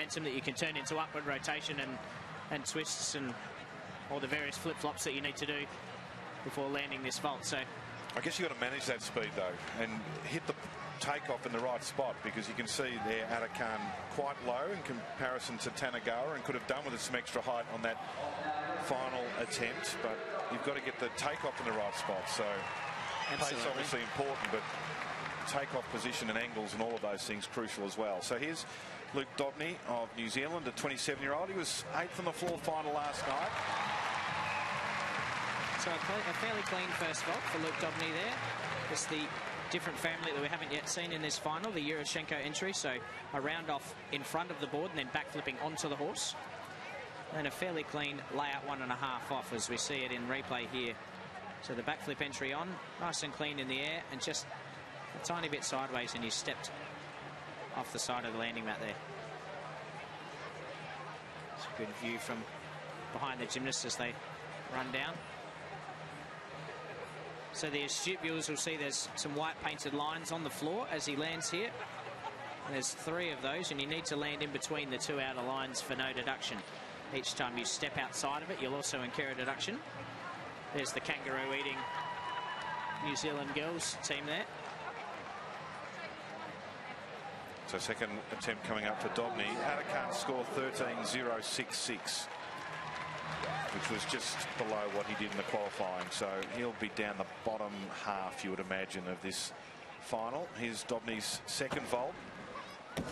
momentum that you can turn into upward rotation and twists and all the various flip-flops that you need to do before landing this vault. So I guess you've got to manage that speed, though, and hit the takeoff in the right spot, because you can see there Atakan quite low in comparison to Tanagawa and could have done with some extra height on that final attempt, but you've got to get the takeoff in the right spot. So absolutely. pace obviously important, but takeoff position and angles and all of those things crucial as well. So here's Luke Dobney of New Zealand, a 27-year-old. He was 8th on the floor final last night. So a fairly clean first vault for Luke Dobney there. It's the different family that we haven't yet seen in this final, the Euroshenko entry. So a round off in front of the board and then backflipping onto the horse. And a fairly clean layout 1.5 off as we see it in replay here. So the backflip entry on, nice and clean in the air, and just a tiny bit sideways, and he stepped off the side of the landing mat there. It's a good view from behind the gymnasts as they run down. So the astute viewers will see there's some white painted lines on the floor as he lands here. And there's 3 of those, and you need to land in between the 2 outer lines for no deduction. Each time you step outside of it, you'll also incur a deduction. There's the kangaroo eating New Zealand girls team there. So second attempt coming up for Dobney. Atakan score 13.066, which was just below what he did in the qualifying. So he'll be down the bottom half, you would imagine, of this final. Here's Dobney's second vault. And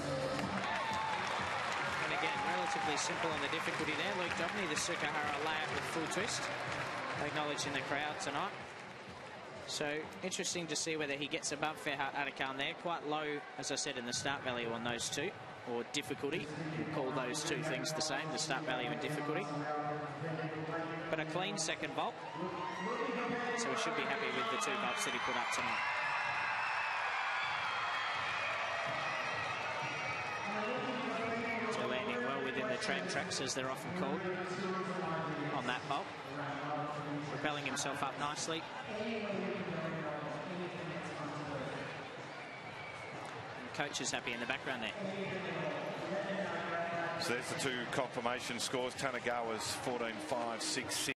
again, relatively simple on the difficulty there. Luke Dobney, the Sukahara layout with full twist, acknowledging the crowd tonight. So interesting to see whether he gets above Ferhat Atakan there. Quite low, as I said, in the start value on those 2, or difficulty. Call those 2 things the same, the start value and difficulty. But a clean second vault. So we should be happy with the 2 vaults that he put up tonight. So landing well within the tram tracks, as they're often called, on that vault. Propelling himself up nicely. And coach is happy in the background there. So there's the 2 confirmation scores. Tanagawa's 14.566.